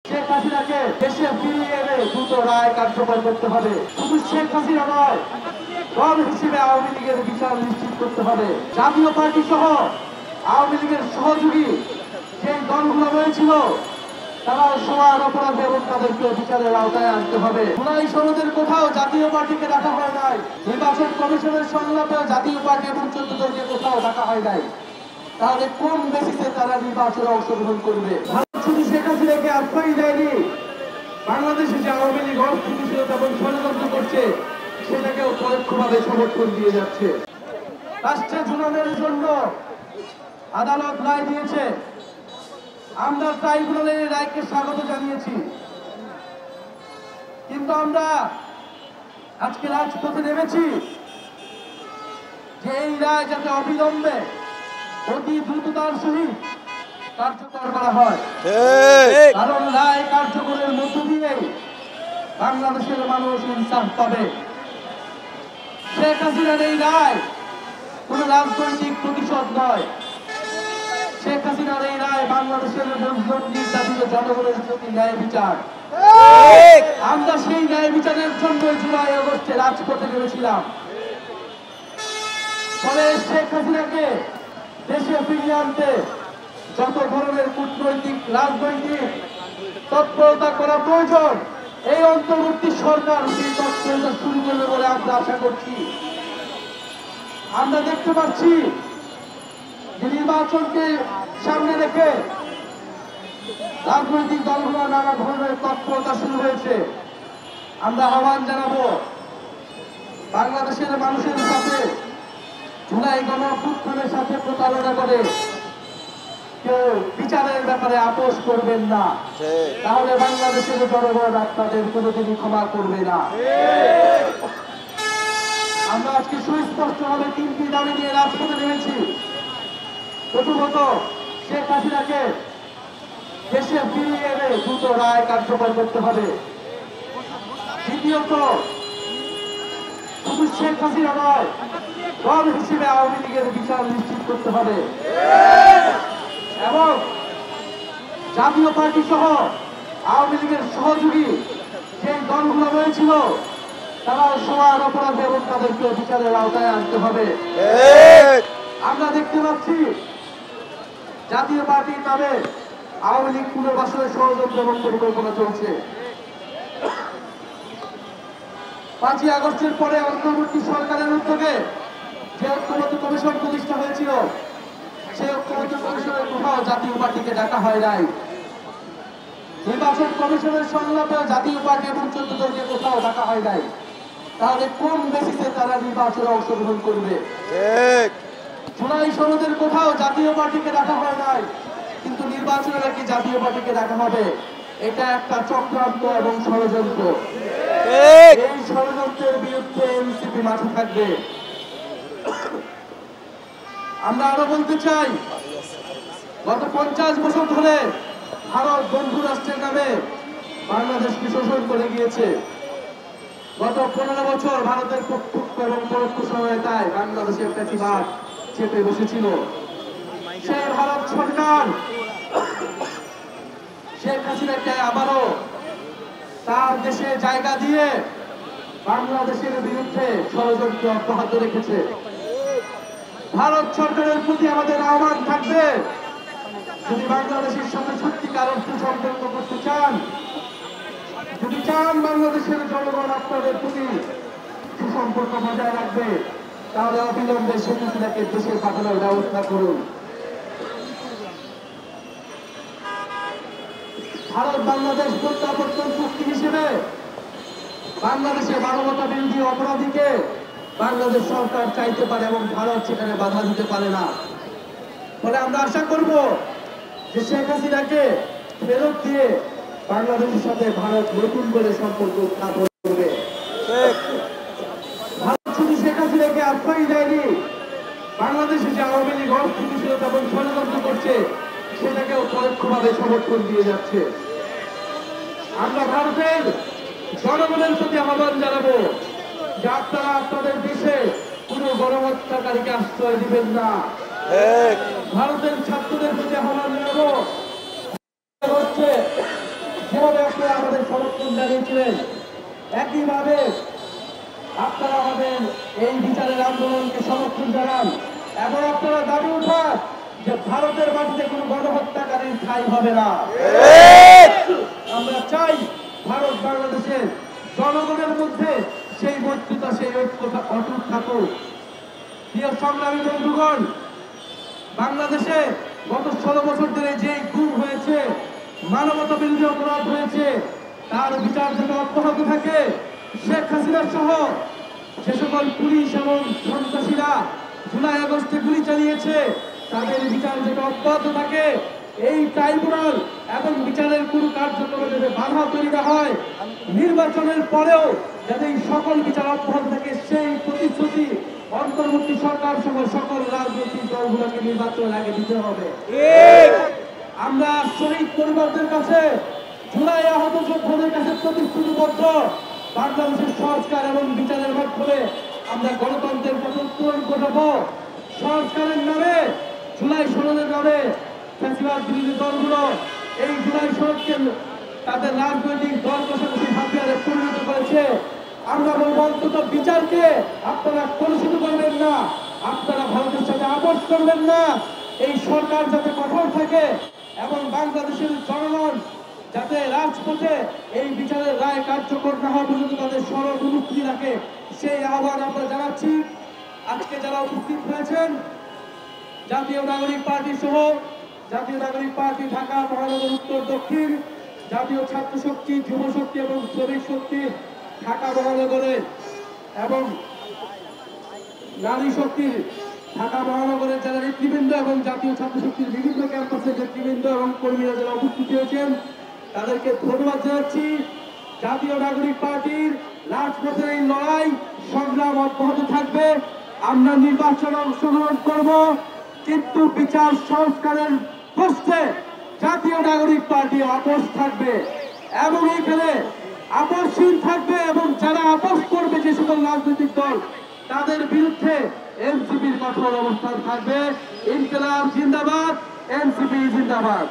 শেখ হাসিনাকে দেশে ফিরিয়ে এনে দ্রুত রায় কার্যকর করতে হবে। শুধু শেখ হাসিনা নয়, দল হিসেবে আওয়ামী লীগের বিচার নিশ্চিত করতে হবে। জাতীয় পার্টি সহ আওয়ামী লীগের সহযোগী যে দলগুলো রয়েছিল তারা সমান অপরাধে এবং তাদেরকে বিচারের আওতায় আনতে হবে। জুলাই সনদের কোথাও জাতীয় পার্টিকে ডাকা হয় নাই, নির্বাচন কমিশনের সংলাপেও জাতীয় পার্টি এবং 14 দলকে কোথাও ডাকা হয় নাই। তাহলে কোন বেসিসে তারা নির্বাচনে অংশগ্রহণ করবে? শুধু শেখ হাসিনাকে আশ্রয় দেয়নি, বাংলাদেশে যে আওয়ামী লীগ অস্থিতিশীলতা এবং ষড়যন্ত্র করছে সেটাকেও পরোক্ষভাবে সমর্থন দিয়ে যাচ্ছে। রাষ্ট্রের জনগণের জন্য আদালত রায় দিয়েছে, আমরা ট্রাইব্যুনালের রায়কে স্বাগত জানিয়েছি, কিন্তু আমরা আজকে রাজপথে নেমেছি যে এই রায় যাতে অবিলম্বে অতি দ্রুততার সহিত কার্যকর করা হয়। কারণ রায় কার্যকরের মধ্য দিয়ে বাংলাদেশের মানুষ ইনসাফ পাবে। শেখ হাসিনার এই রায় কোন রাজনৈতিক প্রতিশোধ নয়। শেখ হাসিনার এই রায় বাংলাদেশের নির্যাতিত জনগণের প্রতি ন্যায় বিচার। আমরা সেই ন্যায় বিচারের জন্য জুলাই আগস্টে রাজপথে নেমেছিলাম। ফলে শেখ হাসিনাকে দেশে ফিরিয়ে আনতে যত ধরনের কূটনৈতিক রাজনৈতিক তৎপরতা করা প্রয়োজন, এই অন্তর্বর্তী সরকার সেই তৎপরতা শুরু করবে বলে আমরা আশা করছি। আমরা দেখতে পাচ্ছি যে নির্বাচনকে সামনে রেখে রাজনৈতিক দলগুলো নানা ধরনের তৎপরতা শুরু হয়েছে। আমরা আহ্বান জানাবো বাংলাদেশের মানুষের সাথে জুলাই গণঅভ্যুত্থানের সাথে প্রতারণা করে কেউ বিচারের ব্যাপারে আপোষ করবেন না, তাহলে বাংলাদেশের জনগণ আপনাদের কোনোদিনই ক্ষমা করবে না। আমরা আজকে সুস্পষ্টভাবে 3টি দাবি নিয়ে রাজপথে নেমেছি। প্রথমত, শেখ হাসিনাকে দেশে ফিরিয়ে এনে দ্রুত রায় কার্যকর করতে হবে। দ্বিতীয়ত, শুধু শেখ হাসিনা নয়, দল হিসেবে আওয়ামী লীগের বিচার নিশ্চিত করতে হবে এবং জাতীয় পার্টি সহ আওয়ামী লীগের সহযোগী যে দলগুলো রয়েছিল তারা সমান অপরাধে এবং তাদেরকে বিচারের আওতায় আনতে হবে। আমরা দেখতে পাচ্ছি জাতীয় পার্টির নামে আওয়ামী লীগ পুনর্বাসনের ষড়যন্ত্র এবং পরিকল্পনা চলছে। 5ই আগস্টের পরে অন্তর্বর্তী সরকারের উদ্যোগে যে ঐক্যবদ্ধ কমিশন প্রতিষ্ঠা হয়েছিল, সেই ঐক্যবদ্ধ কমিশনের কোথাও জাতীয় পার্টিকে ডাকা হয় নাই। নির্বাচন কমিশনের সংলাপেও জাতীয় পার্টি এবং 14 দলকে কোথাও ডাকা হয় নাই। তাহলে কোন বেসিসে তারা নির্বাচনে অংশগ্রহণ করবে? জুলাই সনদের কোথাও জাতীয় পার্টিকে ডাকা হয় নাই, কিন্তু নির্বাচনে নাকি জাতীয় পার্টিকে ডাকা হবে। এটা একটা চক্রান্ত এবং ষড়যন্ত্র। এই ষড়যন্ত্রের বিরুদ্ধে এনসিপি মাঠে থাকবে। আমরা আরো বলতে চাই, গত 50 বছর ধরে ভারত বন্ধু রাষ্ট্রের নামে বাংলাদেশকে শোষণ করে গিয়েছে। গত 15 বছর ভারতের প্রত্যক্ষ এবং পরোক্ষ সহায়তায় বাংলাদেশের ফ্যাসিবাদ চেপে বসেছিল। সেই ভারত সরকার শেখ হাসিনাকে আবারও তার দেশে জায়গা দিয়ে বাংলাদেশের বিরুদ্ধে ষড়যন্ত্র অব্যাহত রেখেছে। ভারত সরকারের প্রতি আমাদের আহ্বান থাকবে, যদি বাংলাদেশের সাথে সত্যিকার অর্থে সম্পর্ক করতে চান, যদি চান বাংলাদেশের জনগণ আপনাদের প্রতি সুসম্পর্ক বজায় রাখবে, তাহলে অবিলম্বে শেখ হাসিনাকে দেশে পাঠানোর ব্যবস্থা করুন। ভারত বাংলাদেশ প্রত্যাবর্তন চুক্তি হিসেবে বাংলাদেশে মানবতা বিরোধী অপরাধীকে বাংলাদেশ সরকার চাইতে পারে এবং ভারত সেখানে বাধা দিতে পারে না। ফলে আমরা আশা করব যে শেখ হাসিনাকে ফেরত দিয়ে বাংলাদেশের সাথে ভারত নতুন করে সম্পর্ক স্থাপন করবে। ভারত শুধু শেখ হাসিনাকে আশ্রয় দেয়নি, বাংলাদেশে যে আওয়ামী লীগ অস্থিতিশীলতা এবং ষড়যন্ত্র করছে সেটাকেও পরোক্ষভাবে সমর্থন দিয়ে যাচ্ছে। আমরা ভারতের জনগণের প্রতি আহ্বান জানাবো যে আপনারা আপনাদের দেশে কোন গণহত্যাকারীকে আশ্রয় দিবেন না। ভারতের ছাত্রদের প্রতি আহ্বান জানাবো যে যেভাবে আপনারা আমাদের সমর্থন জানিয়েছিলেন, একইভাবে আপনারা আমাদের এই বিচারের আন্দোলনকে সমর্থন জানান এবং আপনারা দাবি উঠান যে ভারতের মাটিতে কোনো গণহত্যাকারীর ঠাঁই হবে না। আমরা চাই ভারত বাংলাদেশের জনগণের মধ্যে সেই মৈত্রতা, সেই ঐক্যতা অটুট থাকুক। প্রিয় সংগ্রামী বন্ধুগণ, বাংলাদেশে গত 16 বছর ধরে যে গুম হয়েছে, মানবতা বিরোধী অপরাধ হয়েছে, তার বিচার যাতে অব্যাহত থাকে। শেখ হাসিনা সহ যে সকল পুলিশ এবং সন্ত্রাসীরা জুলাই আগস্টে গুলি চালিয়েছে, তাদের বিচার যাতে অব্যাহত থাকে। এই ট্রাইব্যুনাল এবং বিচারের কোনো কার্যক্রমে যাতে বাধা তৈরি না হয়, নির্বাচনের পরেও যাতে এই সকল বিচার অব্যাহত থাকে, সেই প্রতিশ্রুতি অন্তর্বর্তী সরকার সহ সকল রাজনৈতিক দলগুলোকে নির্বাচনের আগে দিতে হবে। আমরা শহীদ পরিবারদের কাছে, জুলাই আহত যোদ্ধাদের কাছে প্রতিশ্রুতিবদ্ধ, বাংলাদেশের সংস্কার এবং বিচারের মাধ্যমে আমরা গণতন্ত্রের পথে উত্তরণ ঘটাবো। সংস্কারের নামে, জুলাই সনদের নামে ফ্যাসিবাদ বিরোধী দলগুলো এই জুলাই সনদকে তাদের রাজনৈতিক দল কষাকষি হাতিয়ারে পরিণত করেছে। আমরা বলবো অন্তত বিচারকে আপনারা কলুষিত করবেন না, আপনারা ভারতের সাথে আপোষ করবেন না। এই সরকার যাতে কঠোর থাকে এবং বাংলাদেশের জনগণ যাতে রাজপথে এই বিচারের রায় কার্যকর না হওয়া পর্যন্ত তাদের সরল মুক্তি রাখে, সেই আহ্বান আমরা জানাচ্ছি। আজকে যারা উপস্থিত হয়েছেন, জাতীয় নাগরিক পার্টি সহ জাতীয় নাগরিক পার্টি ঢাকা মহানগর উত্তর দক্ষিণ, জাতীয় ছাত্র শক্তি, যুব শক্তি এবং শ্রমিক শক্তি ঢাকা মহানগরে এবং নারী শক্তি ঢাকা মহানগরের যারা নেতৃবৃন্দ এবং জাতীয় ছাত্র শক্তির বিভিন্ন ক্যাম্পাসের নেতৃবৃন্দ এবং কর্মীরা যারা উপস্থিত হয়েছেন, তাদেরকে ধন্যবাদ জানাচ্ছি। জাতীয় নাগরিক পার্টির রাজপথের এই লড়াই সংগ্রাম অব্যাহত থাকবে। আমরা নির্বাচনে অংশগ্রহণ করব, কিন্তু বিচার সংস্কারের প্রশ্নে জাতীয় নাগরিক পার্টি আপোষ থাকবে এবং এখানে আপোষহীন থাকবে এবং যারা আপোষ করবে যে সকল রাজনৈতিক দল, তাদের বিরুদ্ধে এনসিপির কঠোর অবস্থান থাকবে। ইনকিলাব জিন্দাবাদ, এনসিপি জিন্দাবাদ।